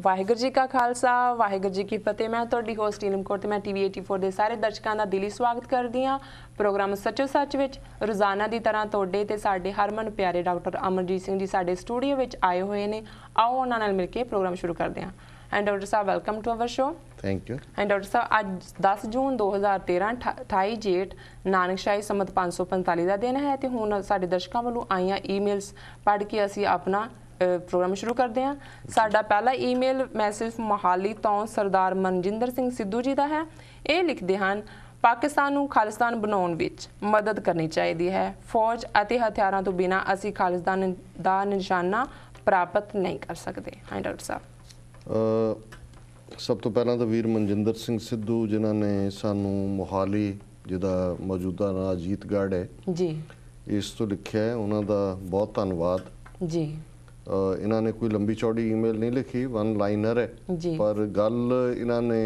ਵਾਹਿਗੁਰੂ ਜੀ ਕਾ ਖਾਲਸਾ ਵਾਹਿਗੁਰੂ ਜੀ ਕੀ ਫਤਿਹ। मैं ਤੁਹਾਡੀ ਹੋਸਟ ਨੀਲਮ ਕੌਰ ਤੇ मैं TV 84 ਦੇ ਸਾਰੇ ਦਰਸ਼ਕਾਂ ਦਾ ਦਿਲੀ ਸਵਾਗਤ ਕਰਦੀ ਹਾਂ। ਪ੍ਰੋਗਰਾਮ ਸੱਚੋ ਸੱਚ ਵਿੱਚ ਰੋਜ਼ਾਨਾ ਦੀ ਤਰ੍ਹਾਂ ਤੁਹਾਡੇ ਤੇ ਸਾਡੇ ਹਰਮਨ ਪਿਆਰੇ ਡਾਕਟਰ ਅਮਰਜੀਤ ਸਿੰਘ ਜੀ ਸਾਡੇ ਸਟੂਡੀਓ ਵਿੱਚ ਆਏ ਹੋਏ ਨੇ। ਆਓ ਉਹਨਾਂ ਨਾਲ ਮਿਲ ਕੇ ਪ੍ਰੋਗਰਾਮ ਸ਼ੁਰੂ ਕਰਦੇ ਹਾਂ। एंड डॉक्टर साहब welcome to our show. Thank you. And doctor साहब अज 10 जून 2013 28 जेठ नानकशाही संमत 545 का दिन है तो हुण साडे दर्शकों वालों आईयां ईमेल्स पढ़ के असी अपना प्रोग्राम शुरू करते हैं। साडा पहला ईमेल मैसेज मोहाली तो सरदार मनजिंदर सिंह सिद्धू जी का है। ये लिखते हैं पाकिस्तान नूं खालिस्तान बनाउण विच मदद करनी चाहिए है। फौज अते हथियारां तो बिना असी खालिस्तान दा निशाना प्राप्त नहीं कर सकते। हाँ डॉक्टर साहब सब तो पहला तो वीर मनजिंदर सिंह सिद्धू जिन्होंने सानू मोहाली जिहदा मौजूदा नाम अजीतगढ़ है जी इस तो लिखा है, उन्होंने बहुत धन्यवाद जी। इन्होंने कोई लंबी चौड़ी ईमेल नहीं लिखी, वन लाइनर है जी, पर गल इन्होंने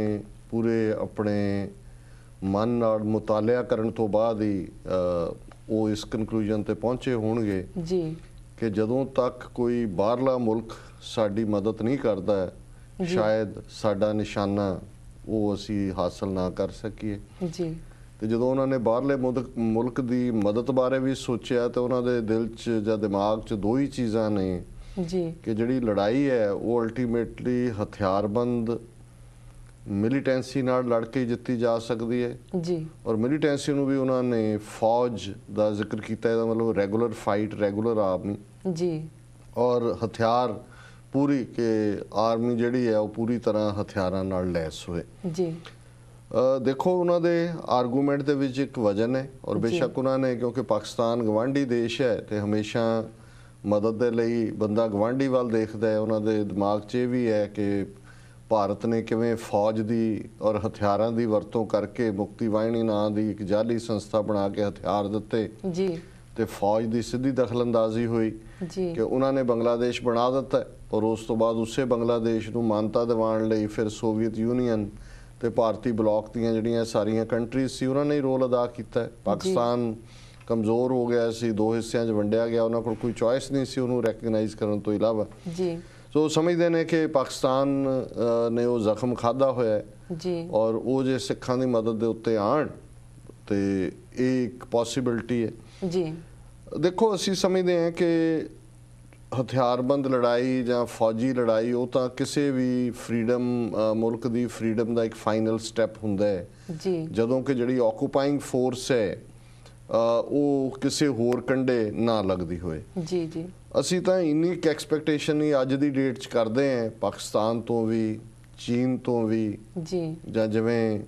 पूरे अपने मन नाल मुतालिया करन तो बाद ही वो इस कंक्लूजन ते पहुंचे होणगे जी कि जदों तक कोई बाहरला मुल्क साडी मदद नहीं करता है शायद साडा निशाना वो असी हासिल ना कर सकीए जी। तो जो उन्होंने बाहरले मुल्क की मदद बारे भी सोचा तो उन्होंने दिल च या दिमाग च दो ही चीज़ां ने जी कि जिहड़ी लड़ाई है वो अल्टीमेटली हथियारबंद मिलीटेंसी नाल लड़ के जित्ती जा सकती है जी। और मिलीटेंसी नूं भी उन्होंने फौज का जिक्र किया, मतलब रेगुलर फाइट रेगुलर आर्मी जी, और हथियार पूरी के आर्मी जिहड़ी है वो पूरी तरह हथियारां नाल लैस होए जी। देखो उन्होंने आर्गूमेंट दे विच एक वजन है और बेशक उन्होंने क्योंकि पाकिस्तान गवांढी देश है तो हमेशा मदद दे लई बंदा गवांढी वाल देखदा है। उन्होंने दिमाग च भी है कि भारत ने किवें फौज की और हथियारां की वरतों करके मुक्ति वाहिनी नां दी एक जाली संस्था बना के हथियार दिते जी, तो फौज की सीधी दखलअंदाजी हुई कि उन्होंने बांग्लादेश बना दिता और उस तो बाद उसे बांग्लादेश नूं मानता दिवाण लई फिर सोवियत यूनीयन ते भारती ब्लॉक दीयां जिहड़ियां सारियां कंट्रीज सी उन्होंने ही रोल अदा किया। पाकिस्तान कमज़ोर हो गया सी, दो हिस्सों च वंडिया गया, उन्होंने कोल कोई चॉइस नहीं सी उन्होंने रैकगनाइज करने तो इलावा जी। सो समझते हैं कि पाकिस्तान ने वो जख्म खाधा होया जी और वो जे सिखां दी मदद दे उत्ते आण ते एक पॉसिबिलिटी है जी। देखो असी समझते हैं कि हथियारबंद लड़ाई या फौजी लड़ाई वो तो किसी भी फ्रीडम मुल्क की फ्रीडम का एक फाइनल स्टैप हुंदा है जी, जदों कि जिहड़ी ऑक्यूपाइंग फोर्स है वो किसी होर कंढे ना लगती होए जी जी। असी तो इन्नी क एक्सपैक्टेशन ही अज की डेट च करते हैं पाकिस्तान तो भी चीन तो भी जी, या जिवें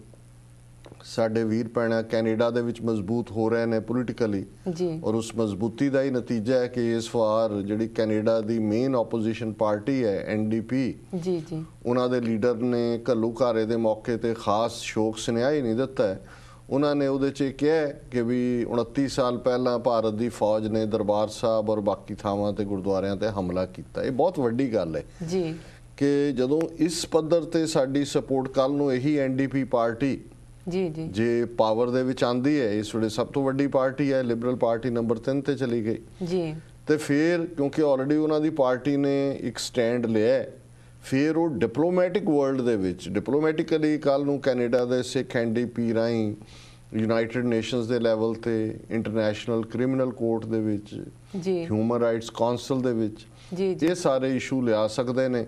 साडे वीर भैणां कैनेडा दे विच मजबूत हो रहे हैं पोलिटिकली जी, और उस मजबूती का ही नतीजा है कि इस वार जिहड़ी कैनेडा की मेन ओपोजिशन पार्टी है NDP जी जी, उन्होंने लीडर ने घल्लूघारे के मौके पर खास शोक सुनेहा ही नहीं दिता है। उन्होंने उहदे च कहा कि भी 29 साल पहला भारत की फौज ने दरबार साहब और बाकी थावां ते गुरुद्वारियां ते हमला किया। ये बहुत वड्डी गल है जी कि जदों इस पद्धर ते साडी सपोर्ट कल नूं यही NDP पार्टी जी जी जे पावर दे विच आंदी है, इस वेले सब तो वड्डी पार्टी है लिबरल पार्टी नंबर 3 ते चली गई जी, तो फिर क्योंकि ऑलरेडी उन्हां दी पार्टी ने एक स्टैंड लिया है, फिर वो डिप्लोमैटिक वर्ल्ड दे विच डिप्लोमैटिकली कल नूं कैनेडा दे सिख NDP राहीं यूनाइटेड नेशनस दे लैवल ते इंटरनेशनल क्रिमिनल कोर्ट दे विच जी, ह्यूमन राइट्स काउंसिल दे विच जी जी, ये सारे इशू लिया सकते हैं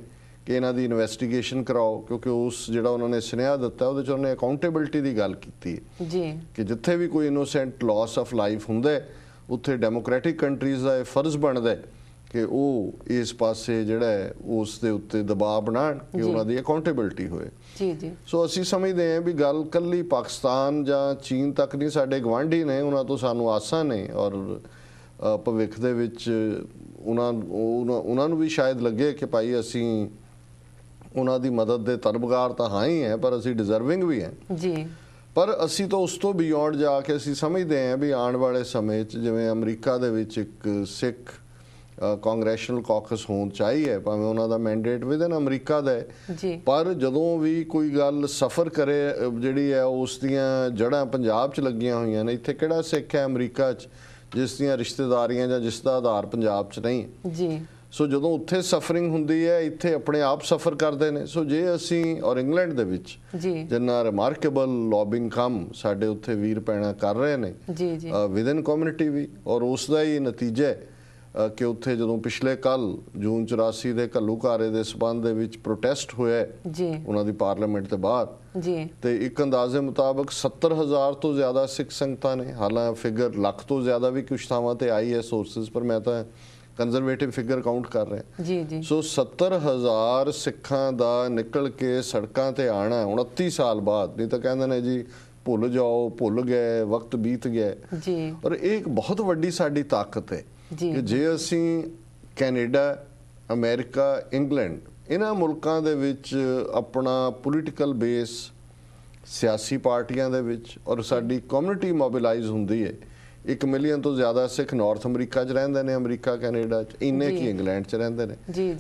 कि इन्हां दी इन्वेस्टिगेशन कराओ, क्योंकि उस जिहड़ा उन्होंने सुनेहा दिता उहदे च उन्होंने अकाउंटेबिलिटी की गल की जी कि जिथे भी कोई इनोसेंट लॉस ऑफ लाइफ हुंदा है उत्थे डेमोक्रेटिक कंट्रीज़ का फर्ज बनता है कि वो इस पासे जिहड़ा है उस दे उत्ते दबाव बनाण कि उन्हां दी अकाउंटेबिलिटी होए जी जी। सो असी समझते हैं भी गल कल्ली पाकिस्तान जां चीन तक नहीं, साडे गवांढी ने उन्हां तो सानू आसां ने और भविख दे विच उन्हां नूं भी शायद लगे कि भाई असी उन्हां दी मदद दे तलबगार तो हाँ ही है पर असी डिजर्विंग भी हैं जी, पर असी तो उस तो बियॉन्ड जाके असी समझते हैं भी आने वाले समय जिवें अमरीका दे विच एक सिख कांग्रेशनल कॉकस होना चाहिए, भावें उन्हां दा मैंडेट विद इन अमरीका दा है, पर जदों भी कोई गल सफ़र करे जिहड़ी है उस दियां जड़ां पंजाब च लगियां होईयां ने। इत्थे किहड़ा सिख है अमरीका च जिस दियां रिश्तेदारियां जां जिस दा आधार पंजाब च नहीं जी, ਸੋ ਜਦੋਂ ਉੱਥੇ ਸਫਰਿੰਗ ਹੁੰਦੀ ਹੈ ਇੱਥੇ ਆਪਣੇ ਆਪ ਸਫਰ ਕਰਦੇ ਨੇ। ਸੋ ਜੇ ਅਸੀਂ ਔਰ ਇੰਗਲੈਂਡ ਦੇ ਵਿੱਚ ਜਿੰਨਾ ਰਿਮਾਰਕੇਬਲ ਲੌਬਿੰਗ ਕੰਮ ਸਾਡੇ ਉੱਥੇ ਵੀਰ ਭੈਣਾਂ ਕਰ ਰਹੇ ਨੇ ਵਿਦਨ ਕਮਿਊਨਿਟੀ ਵੀ, ਔਰ ਉਸ ਦਾ ਹੀ ਨਤੀਜਾ ਹੈ ਕਿ ਉੱਥੇ ਜਦੋਂ ਪਿਛਲੇ ਕੱਲ ਜੂਨ 84 ਦੇ ਘੱਲੂਘਾਰੇ ਦੇ ਸਬੰਧ ਦੇ ਵਿੱਚ ਪ੍ਰੋਟੈਸਟ ਹੋਇਆ ਉਹਨਾਂ ਦੀ ਪਾਰਲੀਮੈਂਟ ਦੇ ਬਾਹਰ, ਤੇ ਇੱਕ ਅੰਦਾਜ਼ੇ ਮੁਤਾਬਕ 70,000 ਤੋਂ ਜ਼ਿਆਦਾ ਸਿੱਖ ਸੰਗਤਾਂ ਨੇ, ਹਾਲਾਂ ਫਿਗਰ ਲੱਖ ਤੋਂ ਜ਼ਿਆਦਾ ਵੀ ਕੁਛ ਥਾਵਾਂ ਤੇ ਆਈ ਹੈ ਸੋਰਸਿਸ, ਪਰ ਮੈਂ ਤਾਂ ਕੰਜ਼ਰਵੇਟਿਵ ਫਿਗਰ ਕਾਊਂਟ ਕਰ ਰਿਹਾ। ਸੋ 70,000 ਸਿੱਖਾਂ ਦਾ ਨਿਕਲ ਕੇ ਸੜਕਾਂ ਤੇ ਆਣਾ 29 ਸਾਲ ਬਾਅਦ, ਨਹੀਂ ਤਾਂ ਕਹਿੰਦੇ ਨੇ ਜੀ ਭੁੱਲ ਜਾਓ, ਭੁੱਲ ਗਏ, ਵਕਤ ਬੀਤ ਗਿਆ। ਔਰ ਇਹ ਇੱਕ ਬਹੁਤ ਵੱਡੀ ਸਾਡੀ ਤਾਕਤ ਹੈ ਕਿ ਜੇ ਅਸੀਂ ਕੈਨੇਡਾ, ਅਮਰੀਕਾ, ਇੰਗਲੈਂਡ ਇਹਨਾਂ ਮੁਲਕਾਂ ਦੇ ਵਿੱਚ ਆਪਣਾ ਪੋਲੀਟੀਕਲ ਬੇਸ ਸਿਆਸੀ ਪਾਰਟੀਆਂ ਦੇ ਵਿੱਚ ਔਰ ਸਾਡੀ ਕਮਿਊਨਿਟੀ ਮੋਬਿਲਾਈਜ਼ ਹੁੰਦੀ ਹੈ। 1 ਮਿਲੀਅਨ ਤੋਂ ਜ਼ਿਆਦਾ ਸਿੱਖ ਨਾਰਥ ਅਮਰੀਕਾ 'ਚ ਰਹਿੰਦੇ ਨੇ, ਅਮਰੀਕਾ ਕੈਨੇਡਾ 'ਚ, ਇੰਨੇ ਕੀ ਇੰਗਲੈਂਡ 'ਚ ਰਹਿੰਦੇ ਨੇ।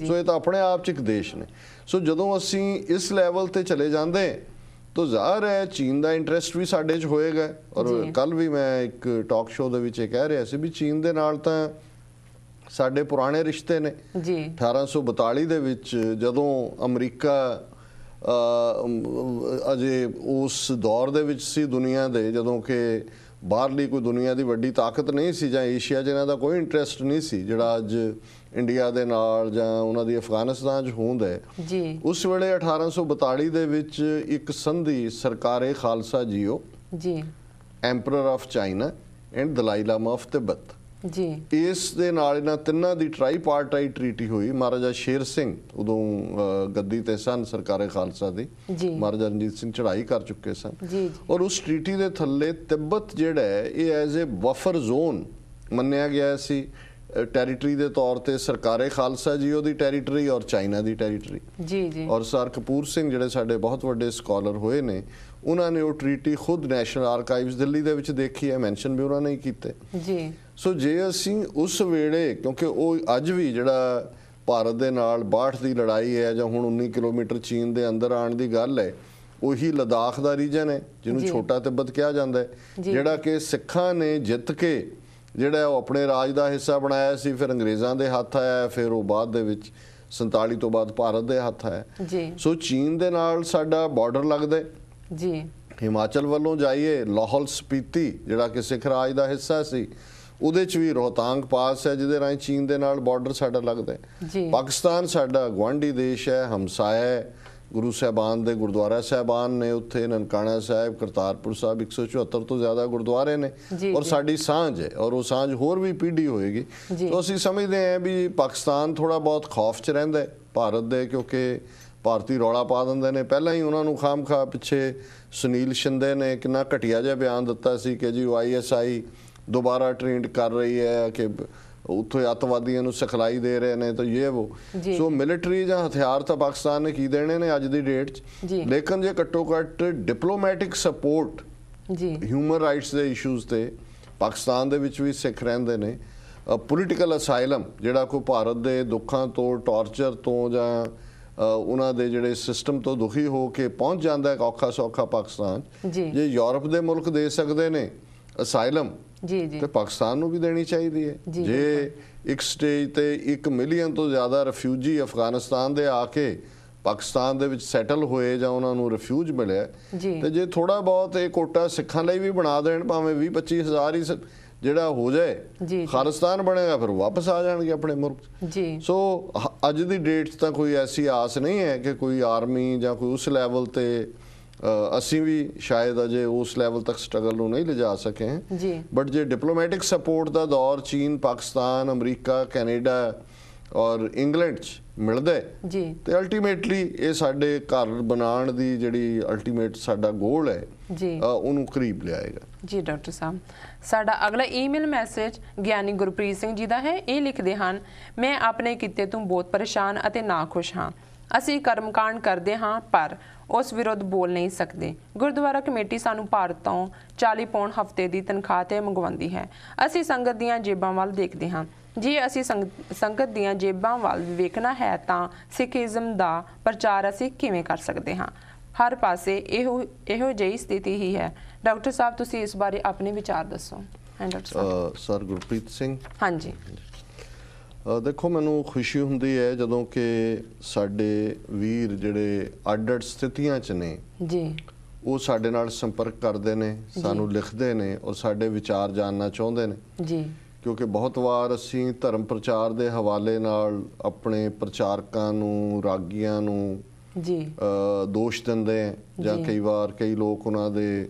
ਸੋ ਇਹ ਤਾਂ ਆਪਣੇ ਆਪ 'ਚ ਇੱਕ ਦੇਸ਼ ਨੇ। ਸੋ ਜਦੋਂ ਅਸੀਂ ਇਸ ਲੈਵਲ ਤੇ ਚਲੇ ਜਾਂਦੇ ਤਾਂ ਜ਼ਾਹਰ ਹੈ ਚੀਨ ਦਾ ਇੰਟਰਸਟ ਵੀ ਸਾਡੇ 'ਚ ਹੋਏਗਾ। ਔਰ ਕੱਲ ਵੀ ਮੈਂ ਇੱਕ ਟਾਕ ਸ਼ੋਅ ਦੇ ਵਿੱਚ ਇਹ ਕਹਿ ਰਿਹਾ ਸੀ ਵੀ ਚੀਨ ਦੇ ਨਾਲ ਤਾਂ ਸਾਡੇ ਪੁਰਾਣੇ ਰਿਸ਼ਤੇ ਨੇ। 1842 ਦੇ ਵਿੱਚ ਜਦੋਂ ਅਮਰੀਕਾ ਅਜੇ ਉਸ ਦੌਰ ਦੇ ਵਿੱਚ ਸੀ ਦੁਨੀਆ ਦੇ, ਜਦੋਂ ਕਿ ਬਾਹਰਲੀ ਕੋਈ ਦੁਨੀਆ ਦੀ ਵੱਡੀ ਤਾਕਤ ਨਹੀਂ ਸੀ, ਜਾਂ ਏਸ਼ੀਆ 'ਚ ਇਹਨਾਂ ਦਾ ਕੋਈ ਇੰਟਰਸਟ ਨਹੀਂ ਸੀ ਜਿਹੜਾ ਅੱਜ ਇੰਡੀਆ ਦੇ ਨਾਲ ਜਾਂ ਉਹਨਾਂ ਦੀ ਅਫਗਾਨਿਸਤਾਨ 'ਚ ਹੋਂਦ ਹੈ। ਉਸ ਵੇਲੇ 1842 ਦੇ ਵਿੱਚ ਇੱਕ ਸੰਧੀ ਸਰਕਾਰੇ ਖਾਲਸਾ ਜੀਓ, emperor of China and Dalai Lama of Tibet, ਇਸ ਦੇ ਨਾਲ ਇਹਨਾਂ ਤਿੰਨਾਂ ਦੀ ਟ੍ਰਾਈਪਾਰਟਾਈਟ ਟ੍ਰੀਟੀ ਹੋਈ। ਮਹਾਰਾਜਾ ਸ਼ੇਰ ਸਿੰਘ ਉਦੋਂ ਗੱਦੀ ਤੇ ਸਨ ਸਰਕਾਰੇ ਖਾਲਸਾ ਦੀ, ਮਹਾਰਾਜਾ ਰਣਜੀਤ ਸਿੰਘ ਚੜ੍ਹਾਈ ਕਰ ਚੁੱਕੇ ਸਨ, ਔਰ ਉਸ ਟ੍ਰੀਟੀ ਦੇ ਥੱਲੇ ਤਿੱਬਤ ਜਿਹੜਾ ਹੈ ਇਹ ਐਜ਼ ਏ ਬਫਰ ਜ਼ੋਨ ਮੰਨਿਆ ਗਿਆ ਸੀ ਟੈਰੀਟਰੀ ਦੇ ਤੌਰ ਤੇ, ਸਰਕਾਰੇ ਖਾਲਸਾ ਜੀ ਉਹਦੀ ਟੈਰੀਟਰੀ ਔਰ ਚਾਈਨਾ ਦੀ ਟੈਰੀਟਰੀ। ਔਰ ਸਰ ਕਪੂਰ ਸਿੰਘ ਜਿਹੜੇ ਸਾਡੇ ਬਹੁਤ ਵੱਡੇ ਸਕਾਲਰ ਹੋਏ ਨੇ, ਉਹਨਾਂ ਨੇ ਉਹ ਟ੍ਰੀਟੀ ਖੁਦ ਨੈਸ਼ਨਲ ਆਰਕਾਈਵਸ ਦਿੱਲੀ ਦੇ ਵਿੱਚ ਦੇਖੀ ਹੈ, ਮੈਂਸ਼ਨ ਵੀ ਉਹਨਾਂ ਨੇ ਹੀ ਕੀਤੇ। ਸੋ ਜੇ ਅਸੀਂ ਉਸ ਵੇਲੇ, ਕਿਉਂਕਿ ਉਹ ਅੱਜ ਵੀ ਜਿਹੜਾ ਭਾਰਤ ਦੇ ਨਾਲ 62 ਦੀ ਲੜਾਈ ਹੈ ਜਾਂ ਹੁਣ 19 ਕਿਲੋਮੀਟਰ ਚੀਨ ਦੇ ਅੰਦਰ ਆਉਣ ਦੀ ਗੱਲ ਹੈ, ਉਹੀ ਲਦਾਖ ਦਾ ਰੀਜਨ ਹੈ ਜਿਹਨੂੰ ਛੋਟਾ ਤਿੱਬਤ ਕਿਹਾ ਜਾਂਦਾ ਹੈ, ਜਿਹੜਾ ਕਿ ਸਿੱਖਾਂ ਨੇ ਜਿੱਤ ਕੇ ਜਿਹੜਾ ਉਹ ਆਪਣੇ ਰਾਜ ਦਾ ਹਿੱਸਾ ਬਣਾਇਆ ਸੀ, ਫਿਰ ਅੰਗਰੇਜ਼ਾਂ ਦੇ ਹੱਥ ਆਇਆ, ਫਿਰ ਉਹ ਬਾਅਦ ਦੇ ਵਿੱਚ 47 ਤੋਂ ਬਾਅਦ ਭਾਰਤ ਦੇ ਹੱਥ ਆਇਆ। ਸੋ ਚੀਨ ਦੇ ਨਾਲ ਸਾਡਾ ਬਾਰਡਰ ਲੱਗਦਾ ਜੀ। ਹਿਮਾਚਲ ਵੱਲੋਂ ਜਾਈਏ, ਲਾਹੌਲ ਸਪੀਤੀ ਜਿਹੜਾ ਕਿ ਸਿੱਖ ਰਾਜ ਦਾ ਹਿੱਸਾ ਸੀ, ਉਹਦੇ 'ਚ ਵੀ ਰੋਹਤਾਂਗ ਪਾਸ ਹੈ ਜਿਹਦੇ ਰਾਹੀਂ ਚੀਨ ਦੇ ਨਾਲ ਬਾਰਡਰ ਸਾਡਾ ਲੱਗਦਾ ਹੈ। ਪਾਕਿਸਤਾਨ ਸਾਡਾ ਗੁਆਂਢੀ ਦੇਸ਼ ਹੈ, ਹਮਸਾਇਆ ਹੈ। ਗੁਰੂ ਸਾਹਿਬਾਨ ਦੇ ਗੁਰਦੁਆਰਾ ਸਾਹਿਬਾਨ ਨੇ ਉੱਥੇ, ਨਨਕਾਣਾ ਸਾਹਿਬ, ਕਰਤਾਰਪੁਰ ਸਾਹਿਬ, 174 ਤੋਂ ਜ਼ਿਆਦਾ ਗੁਰਦੁਆਰੇ ਨੇ, ਔਰ ਸਾਡੀ ਸਾਂਝ ਹੈ, ਔਰ ਉਹ ਸਾਂਝ ਹੋਰ ਵੀ ਪੀढ़ੀ ਹੋਏਗੀ। ਤਾਂ ਅਸੀਂ ਸਮਝਦੇ ਹਾਂ ਵੀ ਪਾਕਿਸਤਾਨ ਥੋੜ੍ਹਾ ਬਹੁਤ ਖੌਫ 'ਚ ਰਹਿੰਦਾ ਹੈ ਭਾਰਤ ਦੇ, ਕਿਉਂਕਿ ਭਾਰਤੀ ਰੌਲਾ ਪਾ ਦਿੰਦੇ ਨੇ। ਪਹਿਲਾਂ ਹੀ ਉਹਨਾਂ ਨੂੰ ਖਾਮਖਾ ਪਿੱਛੇ ਸੁਨੀਲ ਸ਼ਿੰਦੇ ਨੇ ਕਿੰਨਾ ਘਟੀਆ ਜਿਹਾ ਬਿਆਨ ਦਿੱਤਾ ਸੀ ਕਿ ਜੀ ਉਹ ISI ਦੁਬਾਰਾ ਟ੍ਰੇਨਡ ਕਰ ਰਹੀ ਹੈ, ਕਿ ਉੱਥੋਂ ਅੱਤਵਾਦੀਆਂ ਨੂੰ ਸਿਖਲਾਈ ਦੇ ਰਹੇ ਨੇ, ਤਾਂ ਇਹ ਉਹ। ਸੋ ਮਿਲਟਰੀ ਜਾਂ ਹਥਿਆਰ ਤਾਂ ਪਾਕਿਸਤਾਨ ਨੇ ਕੀ ਦੇਣੇ ਨੇ ਅੱਜ ਦੀ ਡੇਟ 'ਚ, ਲੇਕਿਨ ਜੇ ਘੱਟੋ ਘੱਟ ਡਿਪਲੋਮੈਟਿਕ ਸਪੋਰਟ ਹਿਊਮਨ ਰਾਈਟਸ ਦੇ ਇਸ਼ੂਜ਼ ਤੇ ਪਾਕਿਸਤਾਨ ਦੇ ਵਿੱਚ ਵੀ ਸਿੱਖ ਰਹਿੰਦੇ ਨੇ, ਪੋਲੀਟੀਕਲ ਅਸਾਈਲਮ ਜਿਹੜਾ ਕੋਈ ਭਾਰਤ ਦੇ ਦੁੱਖਾਂ ਤੋਂ, ਟਾਰਚਰ ਤੋਂ ਜਾਂ ਉਹਨਾਂ ਦੇ ਜਿਹੜੇ ਸਿਸਟਮ ਤੋਂ ਦੁਖੀ ਹੋ ਕੇ ਪਹੁੰਚ ਜਾਂਦਾ ਹੈ ਔਖਾ ਸੌਖਾ ਪਾਕਿਸਤਾਨ, ਜੇ ਯੂਰਪ ਦੇ ਮੁਲਕ ਦੇ ਸਕਦੇ ਨੇ ਅਸਾਈਲਮ ਤੇ ਪਾਕਿਸਤਾਨ ਨੂੰ ਵੀ ਦੇਣੀ ਚਾਹੀਦੀ ਹੈ। ਜੇ ਇੱਕ ਸਟੇਜ ਤੇ 1 ਮਿਲੀਅਨ ਤੋਂ ਜ਼ਿਆਦਾ ਰਿਫਿਊਜੀ ਅਫਗਾਨਿਸਤਾਨ ਦੇ ਆ ਕੇ ਪਾਕਿਸਤਾਨ ਦੇ ਵਿੱਚ ਸੈਟਲ ਹੋਏ ਜਾਂ ਉਹਨਾਂ ਨੂੰ ਰਿਫਿਊਜ ਮਿਲਿਆ, ਤੇ ਜੇ ਥੋੜਾ ਬਹੁਤ ਇਹ ਕੋਟਾ ਸਿੱਖਾਂ ਲਈ ਵੀ ਬਣਾ ਦੇਣ, ਭਾਵੇਂ 20-25 ਹਜ਼ਾਰ ਹੀ ਜਿਹੜਾ ਹੋ ਜਾਏ, ਖਾਲਿਸਤਾਨ ਬਣੇਗਾ, ਫਿਰ ਵਾਪਸ ਆ ਜਾਣਗੇ ਆਪਣੇ ਮੁਲਕ। ਸੋ ਅੱਜ ਦੀ ਡੇਟ 'ਚ ਤਾਂ ਕੋਈ ਐਸੀ ਆਸ ਨਹੀਂ ਹੈ ਕਿ ਕੋਈ ਆਰਮੀ ਜਾਂ ਕੋਈ ਉਸ ਲੈਵਲ ਤੇ, ਅਸੀਂ ਵੀ ਸ਼ਾਇਦ ਅਜੇ ਉਸ ਲੈਵਲ ਤੱਕ ਸਟਰਗਲ ਨੂੰ ਨਹੀਂ ਲਿਜਾ ਸਕੇ, ਬਟ ਜੇ ਡਿਪਲੋਮੈਟਿਕ ਸਪੋਰਟ ਦਾ ਦੌਰ ਚੀਨ, ਪਾਕਿਸਤਾਨ, ਅਮਰੀਕਾ, ਕੈਨੇਡਾ ਔਰ ਇੰਗਲੈਂਡ 'ਚ ਮਿਲਦਾ ਤੇ ਅਲਟੀਮੇਟਲੀ ਇਹ ਸਾਡੇ ਘਰ ਬਣਾਉਣ ਦੀ ਜਿਹੜੀ ਅਲਟੀਮੇਟ ਸਾਡਾ ਗੋਲ ਹੈ ਉਹਨੂੰ ਕਰੀਬ ਲਿਆਏਗਾ। ਜੀ ਡਾਕਟਰ ਸਾਹਿਬ, ਸਾਡਾ ਅਗਲਾ ਈਮੇਲ ਮੈਸੇਜ ਗਿਆਨੀ ਗੁਰਪ੍ਰੀਤ ਸਿੰਘ ਜੀ ਦਾ ਹੈ। ਇਹ ਲਿਖਦੇ ਹਨ, ਮੈਂ ਆਪਣੇ ਕਿੱਤੇ ਤੋਂ ਬਹੁਤ ਪਰੇਸ਼ਾਨ ਅਤੇ ਨਾਖੁਸ਼ ਹਾਂ। ਅਸੀਂ ਕਰਮਕਾਂਡ ਕਰਦੇ ਹਾਂ ਪਰ ਉਸ ਵਿਰੁੱਧ ਬੋਲ ਨਹੀਂ ਸਕਦੇ। ਗੁਰਦੁਆਰਾ ਕਮੇਟੀ ਸਾਨੂੰ ਭਾਰਤ ਤੋਂ 40 ਪੌਂਡ ਹਫ਼ਤੇ ਦੀ ਤਨਖਾਹ ਤੇ ਮੰਗਵਾਉਂਦੀ ਹੈ। ਅਸੀਂ ਸੰਗਤ ਦੀਆਂ ਜੇਬਾਂ ਵੱਲ ਦੇਖਦੇ ਹਾਂ। ਜੇ ਅਸੀਂ ਸੰਗਤ ਦੀਆਂ ਜੇਬਾਂ ਵੱਲ ਵੇਖਣਾ ਹੈ ਤਾਂ ਸਿੱਖੀਜ਼ਮ ਦਾ ਪ੍ਰਚਾਰ ਅਸੀਂ ਕਿਵੇਂ ਕਰ ਸਕਦੇ ਹਾਂ? ਹਰ ਪਾਸੇ ਇਹੋ ਜਿਹੀ ਸਥਿਤੀ ਹੀ ਹੈ। ਡਾਕਟਰ ਸਾਹਿਬ, ਤੁਸੀਂ ਇਸ ਬਾਰੇ ਆਪਣੇ ਵਿਚਾਰ ਦੱਸੋ। ਸਰ ਗੁਰਪ੍ਰੀਤ ਸਿੰਘ, ਹਾਂਜੀ, ਦੇਖੋ ਮੈਨੂੰ ਖੁਸ਼ੀ ਹੁੰਦੀ ਹੈ ਜਦੋਂ ਕਿ ਸਾਡੇ ਵੀਰ ਜਿਹੜੇ ਅੱਡ-ਅੱਡ ਸਥਿਤੀਆਂ 'ਚ ਨੇ ਜੀ ਉਹ ਸਾਡੇ ਨਾਲ ਸੰਪਰਕ ਕਰਦੇ ਨੇ, ਸਾਨੂੰ ਲਿਖਦੇ ਨੇ ਔਰ ਸਾਡੇ ਵਿਚਾਰ ਜਾਣਨਾ ਚਾਹੁੰਦੇ ਨੇ ਜੀ। ਕਿਉਂਕਿ ਬਹੁਤ ਵਾਰ ਅਸੀਂ ਧਰਮ ਪ੍ਰਚਾਰ ਦੇ ਹਵਾਲੇ ਨਾਲ ਆਪਣੇ ਪ੍ਰਚਾਰਕਾਂ ਨੂੰ, ਰਾਗੀਆਂ ਨੂੰ ਜੀ ਦੋਸ਼ ਦਿੰਦੇ ਆ, ਜਾਂ ਕਈ ਵਾਰ ਕਈ ਲੋਕ ਉਹਨਾਂ ਦੇ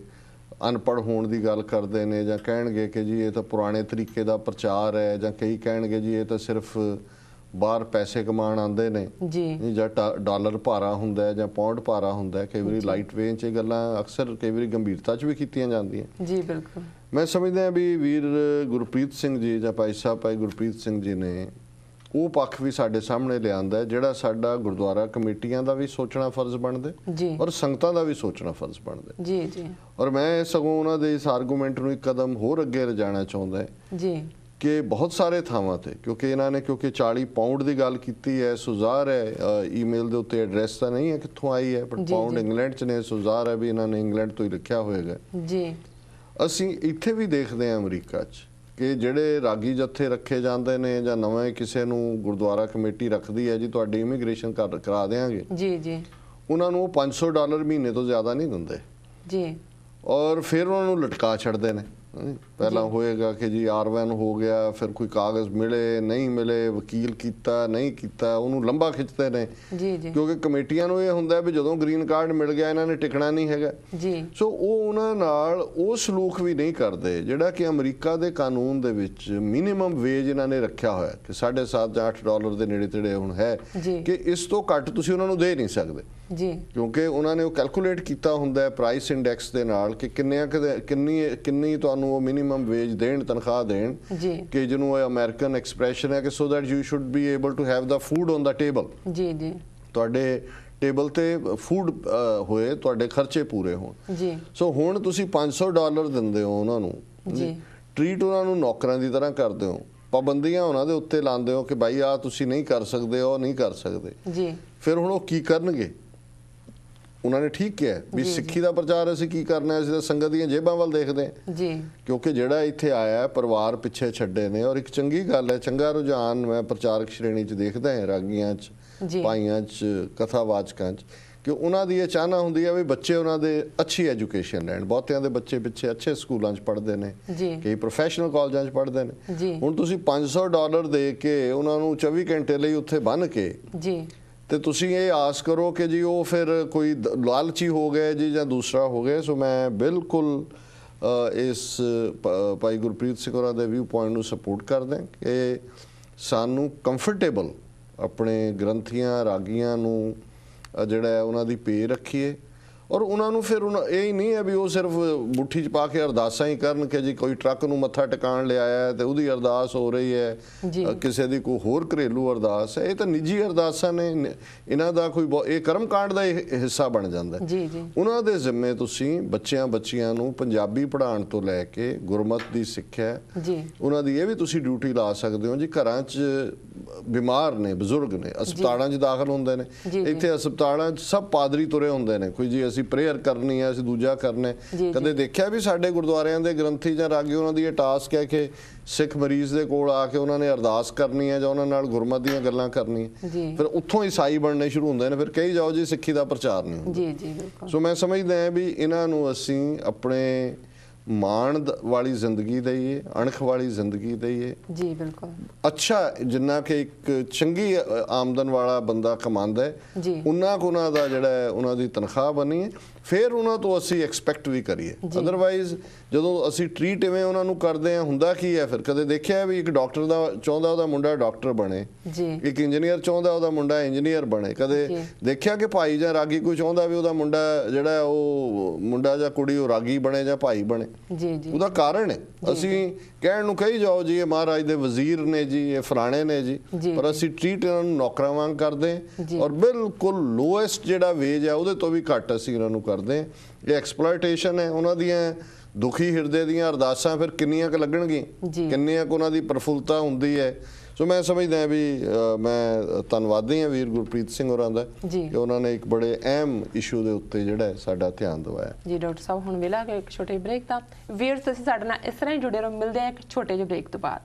ਅਨਪੜ੍ਹ ਹੋਣ ਦੀ ਗੱਲ ਕਰਦੇ ਨੇ, ਜਾਂ ਕਹਿਣਗੇ ਕਿ ਜੀ ਇਹ ਤਾਂ ਪੁਰਾਣੇ ਤਰੀਕੇ ਦਾ ਪ੍ਰਚਾਰ ਹੈ, ਜਾਂ ਕਈ ਕਹਿਣਗੇ ਜੀ ਇਹ ਤਾਂ ਸਿਰਫ ਬਾਹਰ ਪੈਸੇ ਕਮਾਉਣ ਆਉਂਦੇ ਨੇ ਜੀ, ਜਾਂ ਡਾਲਰ ਭਾਰਾ ਹੁੰਦਾ ਹੈ ਜਾਂ ਪਾਉਂਡ ਭਾਰਾ ਹੁੰਦਾ ਹੈ। ਕਈ ਵਾਰੀ ਲਾਈਟ ਵੇਅ 'ਚ ਇਹ ਗੱਲਾਂ ਅਕਸਰ ਕਈ ਵਾਰੀ ਗੰਭੀਰਤਾ 'ਚ ਵੀ ਕੀਤੀਆਂ ਜਾਂਦੀਆਂ ਜੀ। ਬਿਲਕੁਲ ਮੈਂ ਸਮਝਦਾ ਵੀ ਵੀਰ ਗੁਰਪ੍ਰੀਤ ਸਿੰਘ ਜੀ ਜਾਂ ਭਾਈ ਸਾਹਿਬ ਭਾਈ ਗੁਰਪ੍ਰੀਤ ਸਿੰਘ ਜੀ ਨੇ ਉਹ ਪੱਖ ਵੀ ਸਾਡੇ ਸਾਹਮਣੇ ਲਿਆਂਦਾ, ਜਿਹੜਾ ਸਾਡਾ ਗੁਰਦੁਆਰਾ ਕਮੇਟੀਆਂ ਦਾ ਵੀ ਸੋਚਣਾ ਫਰਜ਼ ਬਣਦਾ ਔਰ ਸੰਗਤਾਂ ਦਾ ਵੀ ਸੋਚਣਾ ਫਰਜ਼ ਬਣਦਾ ਜੀ ਜੀ। ਔਰ ਮੈਂ ਸਗੋਂ ਉਹਨਾਂ ਦੇ ਇਸ ਆਰਗੂਮੈਂਟ ਨੂੰ ਇੱਕ ਕਦਮ ਹੋਰ ਅੱਗੇ ਲਿਜਾਣਾ ਚਾਹੁੰਦਾ ਜੀ ਕਿ ਬਹੁਤ ਸਾਰੇ ਥਾਵਾਂ ਤੇ, ਕਿਉਂਕਿ ਇਹਨਾਂ ਨੇ 40 ਪਾਉਂਡ ਦੀ ਗੱਲ ਕੀਤੀ ਹੈ, ਸੋ ਜ਼ਾਹਰ ਹੈ ਈਮੇਲ ਦੇ ਉੱਤੇ ਐਡਰੈਸ ਤਾਂ ਨਹੀਂ ਹੈ ਕਿੱਥੋਂ ਆਈ ਹੈ, ਪਰ ਪਾਉਂਡ ਇੰਗਲੈਂਡ 'ਚ ਨੇ, ਸੋ ਜ਼ਾਹਰ ਹੈ ਵੀ ਇਹਨਾਂ ਨੇ ਇੰਗਲੈਂਡ ਤੋਂ ਹੀ ਲਿਖਿਆ ਹੋਏਗਾ ਜੀ। ਅਸੀਂ ਇੱਥੇ ਵੀ ਦੇਖਦੇ ਹਾਂ ਅਮਰੀਕਾ 'ਚ ਕਿ ਜਿਹੜੇ ਰਾਗੀ ਜੱਥੇ ਰੱਖੇ ਜਾਂਦੇ ਨੇ ਜਾਂ ਨਵੇਂ ਕਿਸੇ ਨੂੰ ਗੁਰਦੁਆਰਾ ਕਮੇਟੀ ਰੱਖਦੀ ਹੈ ਜੀ ਤੁਹਾਡੀ ਇਮੀਗ੍ਰੇਸ਼ਨ ਕਰਾ ਦੇਵਾਂਗੇ ਜੀ ਜੀ, ਉਹਨਾਂ ਨੂੰ $500 ਮਹੀਨੇ ਤੋਂ ਜ਼ਿਆਦਾ ਨਹੀਂ ਦਿੰਦੇ ਜੀ, ਔਰ ਫਿਰ ਉਹਨਾਂ ਨੂੰ ਲਟਕਾ ਛੱਡਦੇ ਨੇ। ਪਹਿਲਾਂ ਹੋਏਗਾ ਕਿ ਜੀ R1 ਹੋ ਗਿਆ, ਫਿਰ ਕੋਈ ਕਾਗਜ਼ ਮਿਲੇ ਨਹੀਂ ਮਿਲੇ, ਵਕੀਲ ਕੀਤਾ ਨਹੀਂ ਕੀਤਾ, ਉਹਨੂੰ ਲੰਬਾ ਖਿੱਚਦੇ ਨੇ ਜੀ ਜੀ, ਕਿਉਂਕਿ ਕਮੇਟੀਆਂ ਨੂੰ ਇਹ ਹੁੰਦਾ ਵੀ ਜਦੋਂ ਗ੍ਰੀਨ ਕਾਰਡ ਮਿਲ ਗਿਆ ਇਹਨਾਂ ਨੇ ਟਿਕਣਾ ਨਹੀਂ ਹੈਗਾ ਜੀ। ਸੋ ਉਹ ਉਹਨਾਂ ਨਾਲ ਉਹ ਸਲੂਕ ਵੀ ਨਹੀਂ ਕਰਦੇ ਜਿਹੜਾ ਕਿ ਅਮਰੀਕਾ ਦੇ ਕਾਨੂੰਨ ਦੇ ਵਿੱਚ ਮਿਨੀਮਮ ਵੇਜ ਇਹਨਾਂ ਨੇ ਰੱਖਿਆ ਹੋਇਆ ਕਿ $7.5 ਜਾਂ $8 ਦੇ ਨੇੜੇ ਤੇੜੇ ਹੁਣ ਹੈ ਕਿ ਇਸ ਤੋਂ ਘੱਟ ਤੁਸੀਂ ਉਹਨਾਂ ਨੂੰ ਦੇ ਨਹੀਂ ਸਕਦੇ ਜੀ, ਕਿਉਂਕਿ ਉਹਨਾਂ ਨੇ ਉਹ ਕੈਲਕੂਲੇਟ ਕੀਤਾ ਹੁੰਦਾ ਪ੍ਰਾਈਸ ਇੰਡੈਕਸ ਦੇ ਨਾਲ ਕਿ ਕਿੰਨੀ ਤੁਹਾਨੂੰ ਉਹ ਮਿਨੀਮਮ ਵੇਜ ਦੇਣ, ਤਨਖਾਹ ਦੇਣ ਕਿ ਜਿਹਨੂੰ ਅਮਰੀਕਨ ਐਕਸਪ੍ਰੈਸ਼ਨ ਹੈ ਕਿ so that you should be able to have the food on the table ਜੀ ਜੀ, ਤੁਹਾਡੇ ਟੇਬਲ ਤੇ ਫੂਡ ਹੋਏ, ਤੁਹਾਡੇ ਖਰਚੇ ਪੂਰੇ ਹੋਣ ਜੀ। ਸੋ ਹੁਣ ਤੁਸੀਂ $500 ਦਿੰਦੇ ਹੋ ਉਹਨਾਂ ਨੂੰ ਜੀ, ਟ੍ਰੀਟ ਉਹਨਾਂ ਨੂੰ ਨੌਕਰਾਂ ਦੀ ਤਰ੍ਹਾਂ ਕਰਦੇ ਹੋ, ਪਾਬੰਦੀਆਂ ਉਹਨਾਂ ਦੇ ਉੱਤੇ ਲਾਉਂਦੇ ਹੋ ਕਿ ਭਾਈ ਆ ਤੁਸੀਂ ਨਹੀਂ ਕਰ ਸਕਦੇ, ਉਹ ਨਹੀਂ ਕਰ ਸਕਦੇ ਜੀ। ਫਿਰ ਹੁਣ ਉਹ ਕੀ ਕਰਨਗੇ? ਉਹਨਾਂ ਨੇ ਠੀਕ ਕਿਹਾ ਵੀ ਸਿੱਖੀ ਦਾ ਪ੍ਰਚਾਰ ਅਸੀਂ ਕੀ ਕਰਨਾ, ਅਸੀਂ ਤਾਂ ਸੰਗਤ ਦੀਆਂ ਜੇਬਾਂ ਵੱਲ ਦੇਖਦੇ ਹਾਂ ਜੀ, ਕਿਉਂਕਿ ਜਿਹੜਾ ਇੱਥੇ ਆਇਆ ਪਰਿਵਾਰ ਪਿੱਛੇ ਛੱਡੇ ਨੇ, ਔਰ ਇੱਕ ਚੰਗੀ ਗੱਲ ਹੈ, ਚੰਗਾ ਰੁਝਾਨ ਮੈਂ ਪ੍ਰਚਾਰਕ ਸ਼੍ਰੇਣੀ 'ਚ ਦੇਖਦਾ ਹਾਂ, ਰਾਗੀਆਂ 'ਚ, ਭਾਈਆਂ 'ਚ, ਕਥਾਵਾਚਕਾਂ 'ਚ, ਕਿ ਉਹਨਾਂ ਦੀ ਇਹ ਚਾਹਨਾ ਹੁੰਦੀ ਹੈ ਵੀ ਬੱਚੇ ਉਹਨਾਂ ਦੇ ਅੱਛੀ ਐਜੂਕੇਸ਼ਨ ਲੈਣ। ਬਹੁਤਿਆਂ ਦੇ ਬੱਚੇ ਪਿੱਛੇ ਅੱਛੇ ਸਕੂਲਾਂ 'ਚ ਪੜ੍ਹਦੇ ਨੇ, ਕਈ ਪ੍ਰੋਫੈਸ਼ਨਲ ਕਾਲਜਾਂ 'ਚ ਪੜ੍ਹਦੇ ਨੇ। ਹੁਣ ਤੁਸੀਂ $500 ਦੇ ਕੇ ਉਹਨਾਂ ਨੂੰ 24 ਘੰਟੇ ਲਈ ਉੱਥੇ ਬੰਨ੍ਹ ਕੇ ਤੇ ਤੁਸੀਂ ਇਹ ਆਸ ਕਰੋ ਕਿ ਜੀ ਉਹ ਫਿਰ ਕੋਈ ਲਾਲਚੀ ਹੋ ਗਏ ਜੀ ਜਾਂ ਦੂਸਰਾ ਹੋ ਗਏ। ਸੋ ਮੈਂ ਬਿਲਕੁਲ ਇਸ ਭਾਈ ਗੁਰਪ੍ਰੀਤ ਸਿੰਘ ਹੋਰਾਂ ਦੇ ਵਿਊ ਪੁਆਇੰਟ ਨੂੰ ਸਪੋਰਟ ਕਰਦਾ ਕਿ ਸਾਨੂੰ ਕੰਫਰਟੇਬਲ ਆਪਣੇ ਗ੍ਰੰਥੀਆਂ ਰਾਗੀਆਂ ਨੂੰ ਜਿਹੜਾ ਉਹਨਾਂ ਦੀ ਪੇ ਰੱਖੀਏ, ਔਰ ਉਹਨਾਂ ਨੂੰ ਫਿਰ ਇਹ ਹੀ ਨਹੀਂ ਹੈ ਵੀ ਉਹ ਸਿਰਫ ਮੁੱਠੀ 'ਚ ਪਾ ਕੇ ਅਰਦਾਸਾਂ ਹੀ ਕਰਨ ਕਿ ਜੀ ਕੋਈ ਟਰੱਕ ਨੂੰ ਮੱਥਾ ਟਿਕਾਣ ਲਿਆਇਆ ਤੇ ਉਹਦੀ ਅਰਦਾਸ ਹੋ ਰਹੀ ਹੈ, ਕਿਸੇ ਦੀ ਕੋਈ ਹੋਰ ਘਰੇਲੂ ਅਰਦਾਸ ਹੈ। ਇਹ ਤਾਂ ਨਿੱਜੀ ਅਰਦਾਸਾਂ ਨੇ, ਇਹਨਾਂ ਦਾ ਕੋਈ ਇਹ ਕਰਮਕਾਂਡ ਦਾ ਹਿੱਸਾ ਬਣ ਜਾਂਦਾ ਜੀ ਜੀ। ਉਹਨਾਂ ਦੇ ਜ਼ਿੰਮੇ ਤੁਸੀਂ ਬੱਚਿਆਂ ਨੂੰ ਪੰਜਾਬੀ ਪੜ੍ਹਾਉਣ ਤੋਂ ਲੈ ਕੇ ਗੁਰਮਤ ਦੀ ਸਿੱਖਿਆ ਜੀ, ਉਹਨਾਂ ਦੀ ਇਹ ਵੀ ਤੁਸੀਂ ਡਿਊਟੀ ਲਾ ਸਕਦੇ ਹੋ ਜੀ। ਘਰਾਂ 'ਚ ਬਿਮਾਰ ਨੇ, ਬਜ਼ੁਰਗ ਨੇ, ਹਸਪਤਾਲਾਂ 'ਚ ਦਾਖਲ ਹੁੰਦੇ ਨੇ, ਇੱਥੇ ਹਸਪਤਾਲਾਂ 'ਚ ਸਭ ਪਾਦਰੀ ਤੁਰੇ ਹੁੰਦੇ ਨੇ, ਕੋਈ ਜੀ ਅਸੀਂ ਪ੍ਰੇਅਰ ਕਰਨੀ ਹੈ, ਅਸੀਂ ਦੂਜਾ ਕਰਨਾ। ਕਦੇ ਦੇਖਿਆ ਵੀ ਸਾਡੇ ਗੁਰਦੁਆਰਿਆਂ ਦੇ ਗ੍ਰੰਥੀ ਜਾਂ ਰਾਗੀ ਉਹਨਾਂ ਦੀ ਇਹ ਟਾਸਕ ਹੈ ਕਿ ਸਿੱਖ ਮਰੀਜ਼ ਦੇ ਕੋਲ ਆ ਕੇ ਉਹਨਾਂ ਨੇ ਅਰਦਾਸ ਕਰਨੀ ਹੈ ਜਾਂ ਉਹਨਾਂ ਨਾਲ ਗੁਰਮਤ ਦੀਆਂ ਗੱਲਾਂ ਕਰਨੀਆਂ, ਫਿਰ ਉੱਥੋਂ ਈਸਾਈ ਬਣਨੇ ਸ਼ੁਰੂ ਹੁੰਦੇ ਨੇ, ਫਿਰ ਕਹੀ ਜਾਓ ਜੀ ਸਿੱਖੀ ਦਾ ਪ੍ਰਚਾਰ ਨਹੀਂ ਹੁੰਦਾ। ਸੋ ਮੈਂ ਸਮਝਦਾ ਹਾਂ ਵੀ ਇਹਨਾਂ ਨੂੰ ਅਸੀਂ ਆਪਣੇ ਮਾਣ ਵਾਲੀ ਜ਼ਿੰਦਗੀ ਦਈਏ, ਅਣਖ ਵਾਲੀ ਜ਼ਿੰਦਗੀ ਦਈਏ ਜੀ। ਬਿਲਕੁਲ ਅੱਛਾ, ਜਿੰਨਾ ਕਿ ਇੱਕ ਚੰਗੀ ਆਮਦਨ ਵਾਲਾ ਬੰਦਾ ਕਮਾਉਂਦਾ ਹੈ ਉਨਾ ਕੁ ਉਹਨਾਂ ਦਾ ਜਿਹੜਾ ਉਹਨਾਂ ਦੀ ਤਨਖਾਹ ਬਣੀ ਹੈ, ਫਿਰ ਉਹਨਾਂ ਤੋਂ ਅਸੀਂ ਐਕਸਪੈਕਟ ਵੀ ਕਰੀਏ। ਅਦਰਵਾਈਜ਼ ਜਦੋਂ ਅਸੀਂ ਟਰੀਟ ਇਵੇਂ ਉਹਨਾਂ ਨੂੰ ਕਰਦੇ ਹਾਂ, ਹੁੰਦਾ ਕੀ ਹੈ ਫਿਰ? ਕਦੇ ਦੇਖਿਆ ਵੀ ਇੱਕ ਡਾਕਟਰ ਦਾ ਚਾਹੁੰਦਾ ਉਹਦਾ ਮੁੰਡਾ ਡਾਕਟਰ ਬਣੇ, ਇੱਕ ਇੰਜੀਨੀਅਰ ਚਾਹੁੰਦਾ ਉਹਦਾ ਮੁੰਡਾ ਇੰਜੀਨੀਅਰ ਬਣੇ। ਕਦੇ ਦੇਖਿਆ ਕਿ ਭਾਈ ਜਾਂ ਰਾਗੀ ਕੋਈ ਚਾਹੁੰਦਾ ਵੀ ਉਹਦਾ ਮੁੰਡਾ ਜਿਹੜਾ ਉਹ ਮੁੰਡਾ ਜਾਂ ਕੁੜੀ ਉਹ ਰਾਗੀ ਬਣੇ ਜਾਂ ਭਾਈ ਬਣੇ? ਉਹਦਾ ਕਾਰਨ ਹੈ ਅਸੀਂ ਕਹਿਣ ਨੂੰ ਕਹੀ ਜਾਓ ਜੀ ਇਹ ਮਹਾਰਾਜ ਦੇ ਵਜ਼ੀਰ ਨੇ ਜੀ, ਇਹ ਫਲਾਣੇ ਨੇ ਜੀ, ਪਰ ਅਸੀਂ ਟਰੀਟ ਇਹਨਾਂ ਨੂੰ ਨੌਕਰਾਂ ਵਾਂਗ ਕਰਦੇ ਔਰ ਬਿਲਕੁਲ ਲੋਐਸਟ ਜਿਹੜਾ ਵੇਜ ਹੈ ਉਹਦੇ ਤੋਂ ਵੀ ਘੱਟ ਅਸੀਂ ਇਹਨਾਂ ਨੂੰ ਕਰਦੇ। ਇਹ ਐਕਸਪਲੋਇਟੇਸ਼ਨ ਹੈ। ਉਹਨਾਂ ਦੀਆਂ ਦੁਖੀ ਹਿਰਦੇ ਦੀਆਂ ਅਰਦਾਸਾਂ ਫਿਰ ਕਿੰਨੀਆਂ ਕੁ ਲੱਗਣਗੀਆਂ, ਕਿੰਨੀਆਂ ਕੁ ਉਹਨਾਂ ਦੀ ਪ੍ਰਫੁੱਲਤਾ ਹੁੰਦੀ ਹੈ। ਸੋ ਮੈਂ ਸਮਝਦਾ ਵੀ ਮੈਂ ਧੰਨਵਾਦੀ ਹਾਂ ਵੀਰ ਗੁਰਪ੍ਰੀਤ ਸਿੰਘ ਹੋਰਾਂ ਦਾ ਕਿ ਉਹਨਾਂ ਨੇ ਇੱਕ ਬੜੇ ਅਹਿਮ ਇਸ਼ੂ ਦੇ ਉੱਤੇ ਜਿਹੜਾ ਸਾਡਾ ਧਿਆਨ ਦਿਵਾਇਆ ਜੀ। ਡਾਕਟਰ ਸਾਹਿਬ ਹੁਣ ਵੇਲਾ ਇੱਕ ਛੋਟੇ ਬ੍ਰੇਕ ਦਾ। ਵੀਰ ਤੁਸੀਂ ਸਾਡੇ ਨਾਲ ਇਸ ਤਰ੍ਹਾਂ ਹੀ ਜੁੜੇ ਰਹੋ, ਮਿਲਦੇ ਆ ਇੱਕ ਛੋਟੇ ਜਿਹੇ ਬ੍ਰੇਕ ਤੋਂ ਬਾਅਦ।